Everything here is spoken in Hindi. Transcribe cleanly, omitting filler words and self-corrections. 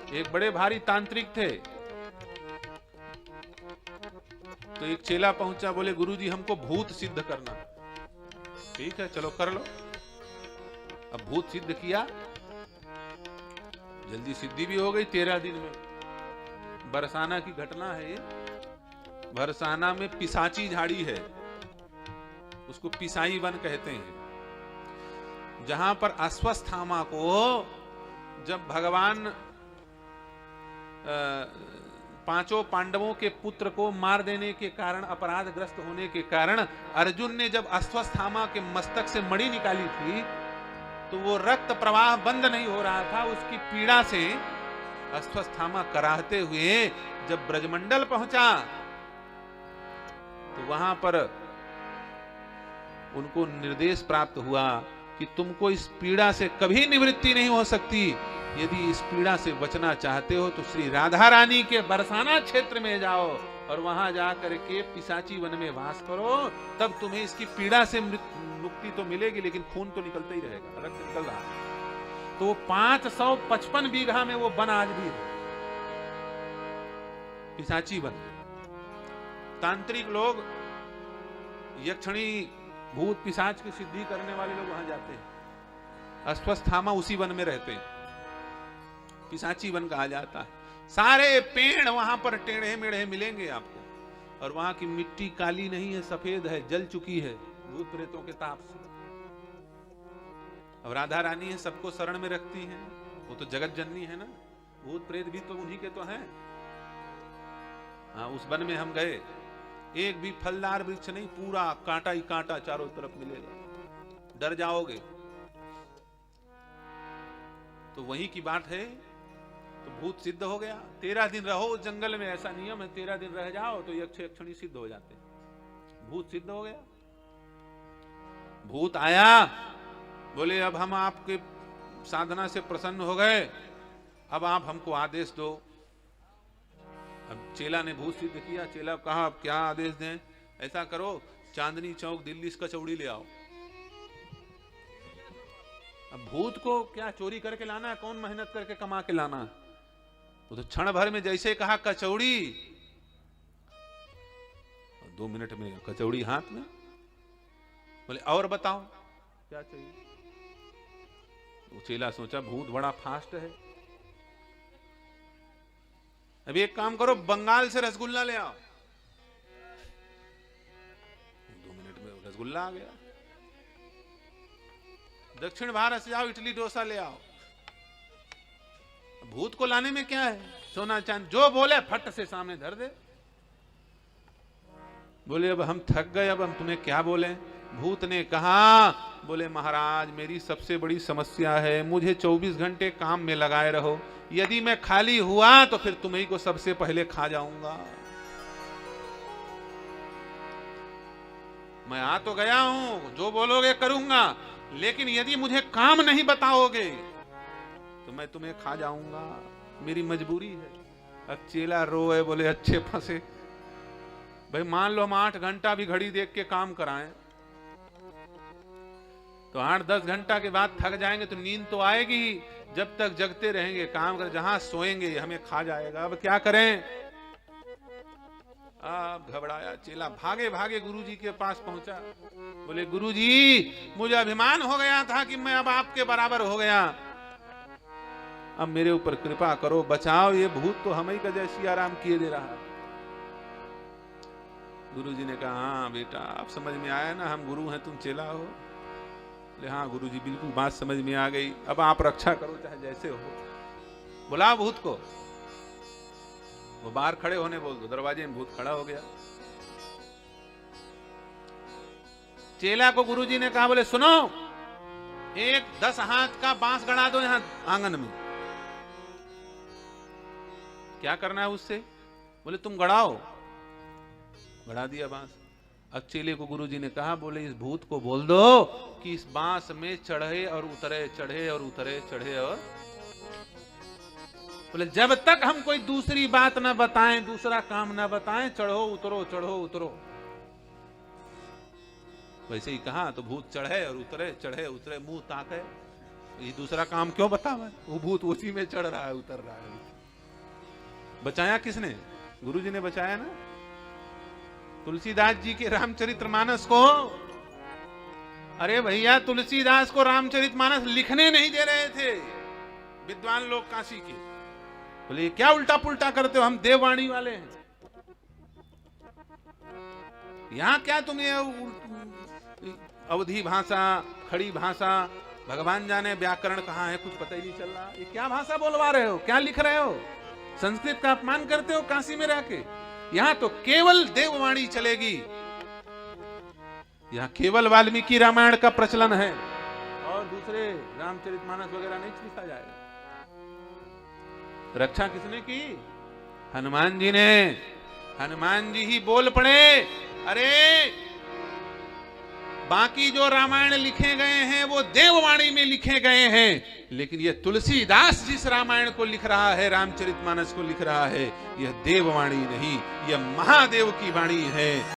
एक बड़े भारी तांत्रिक थे, तो एक चेला पहुंचा, बोले गुरुजी हमको भूत सिद्ध करना। ठीक है चलो कर लो। अब भूत सिद्ध किया, जल्दी सिद्धि भी हो गई 13 दिन में। बरसाना की घटना है ये। बरसाना में पिशाची झाड़ी है, उसको पिसाई वन कहते हैं, जहां पर अश्वत्थामा को जब भगवान पांचों पांडवों के पुत्र को मार देने के कारण, अपराधग्रस्त होने के कारण अर्जुन ने जब अश्वत्थामा के मस्तक से मणि निकाली थी, तो वो रक्त प्रवाह बंद नहीं हो रहा था। उसकी पीड़ा से अश्वत्थामा कराहते हुए जब ब्रजमंडल पहुंचा, तो वहां पर उनको निर्देश प्राप्त हुआ कि तुमको इस पीड़ा से कभी निवृत्ति नहीं हो सकती। यदि इस पीड़ा से बचना चाहते हो तो श्री राधा रानी के बरसाना क्षेत्र में जाओ और वहां जाकर के पिशाची वन में वास करो, तब तुम्हें इसकी पीड़ा से मुक्ति तो मिलेगी, लेकिन खून तो निकलता ही रहेगा, रक्त निकल रहा है। तो 555 बीघा में वो वन आज भी है, पिशाची वन। तांत्रिक लोग, यक्षिणी भूत पिशाच की सिद्धि करने वाले लोग वहां जाते हैं। अश्वत्थामा उसी वन में रहते हैं, पिशाची वन कहा जाता है। सारे पेड़ वहां पर टेढ़े मेढ़े मिलेंगे आपको, और वहां की मिट्टी काली नहीं है, सफेद है, जल चुकी है भूत प्रेतों के ताप से। अब राधा रानी है, सबको शरण में रखती हैं, वो तो जगत जननी है ना। भूत प्रेत भी तो उन्हीं के तो हैं। हाँ, उस वन में हम गए, एक भी फलदार वृक्ष नहीं, पूरा कांटा ही कांटा चारों तरफ मिलेगा, डर जाओगे। तो वही की बात है। तो भूत सिद्ध हो गया। 13 दिन रहो उस जंगल में, ऐसा नियम है, 13 दिन रह जाओ तो यक्ष यक्षिणी सिद्ध हो जाते। भूत सिद्ध हो गया। भूत आया, बोले अब हम आपके साधना से प्रसन्न हो गए, अब आप हमको आदेश दो। अब चेला ने भूत सिद्ध किया। चेला कहा अब क्या आदेश दें? ऐसा करो, चांदनी चौक दिल्ली से कचौड़ी ले आओ। अब भूत को क्या चोरी करके लाना है? कौन मेहनत करके कमा के लाना है? वो तो क्षण भर में जैसे कहा कचौड़ी, 2 मिनट में कचौड़ी हाथ में। बोले और बताओ क्या चाहिए? वो चेला सोचा भूत बड़ा फास्ट है, अब एक काम करो, बंगाल से रसगुल्ला ले आओ। 2 मिनट में रसगुल्ला आ गया। दक्षिण भारत से जाओ, इडली डोसा ले आओ। भूत को लाने में क्या है? सोना चांदी जो बोले फट से सामने धर दे। बोले अब हम थक गए, अब हम तुम्हें क्या बोले? भूत ने कहा, बोले महाराज मेरी सबसे बड़ी समस्या है, मुझे 24 घंटे काम में लगाए रहो, यदि मैं खाली हुआ तो फिर तुम्ही को सबसे पहले खा जाऊंगा। मैं आ तो गया हूं, जो बोलोगे करूंगा, लेकिन यदि मुझे काम नहीं बताओगे तो मैं तुम्हें खा जाऊंगा, मेरी मजबूरी है। अब चेला रोए, बोले अच्छे फंसे। भाई मान लो हम 8 घंटा भी घड़ी देख के काम कराएं, तो 8-10 घंटा के बाद थक जाएंगे तो नींद तो आएगी ही। जब तक जगते रहेंगे काम कर, जहां सोएंगे हमें खा जाएगा। अब क्या करें? अब घबराया चेला, भागे भागे गुरुजी के पास पहुंचा। बोले गुरुजी मुझे अभिमान हो गया था कि मैं अब आपके बराबर हो गया, अब मेरे ऊपर कृपा करो, बचाओ, ये भूत तो हम ही का जैसी आराम किए दे रहा है। गुरुजी ने कहा हाँ बेटा, अब समझ में आया ना, हम गुरु हैं तुम चेला हो। बोले हाँ गुरुजी बिल्कुल बात समझ में आ गई, अब आप रक्षा करो चाहे जैसे हो। बुला भूत को। वो बाहर खड़े होने बोल दो, दरवाजे में भूत खड़ा हो गया। चेला को गुरुजी ने कहा, बोले सुनो, एक 10 हाथ का बांस गड़ा दो यहां आंगन में। क्या करना है उससे? बोले तुम गड़ाओ। गड़ा दिया बांस। अब चेले को गुरुजी ने कहा, बोले इस भूत को बोल दो कि इस बांस में चढ़े और उतरे, चढ़े और उतरे, चढ़े और। बोले जब तक हम कोई दूसरी बात ना बताएं, दूसरा काम ना बताएं, चढ़ो उतरो, चढ़ो उतरो। वैसे ही कहा तो भूत चढ़े और उतरे, चढ़े उतरे, मुंह ताके। ये दूसरा काम क्यों बतावे? वो भूत उसी में चढ़ रहा है, उतर रहा है। बचाया किसने? गुरु जी ने बचाया ना, तुलसीदास जी के रामचरितमानस को। अरे भैया, तुलसीदास को रामचरितमानस लिखने नहीं दे रहे थे विद्वान लोग काशी के। बोले क्या उल्टा पुल्टा करते हो, हम देववाणी वाले हैं, यहां क्या तुम्हें अवधी भाषा, खड़ी भाषा, भगवान जाने व्याकरण कहाँ है, कुछ पता ही नहीं चल रहा। ये क्या भाषा बोलवा रहे हो, क्या लिख रहे हो, संस्कृत का अपमान करते हो काशी में रह के। यहां तो केवल देववाणी चलेगी, यहां केवल वाल्मीकि रामायण का प्रचलन है और दूसरे रामचरितमानस वगैरह नहीं लिखा जाएगा। रक्षा किसने की? हनुमान जी ने। हनुमान जी ही बोल पड़े, अरे बाकी जो रामायण लिखे गए हैं वो देववाणी में लिखे गए हैं, लेकिन ये तुलसीदास जिस रामायण को लिख रहा है, रामचरितमानस को लिख रहा है, यह देववाणी नहीं, यह महादेव की वाणी है।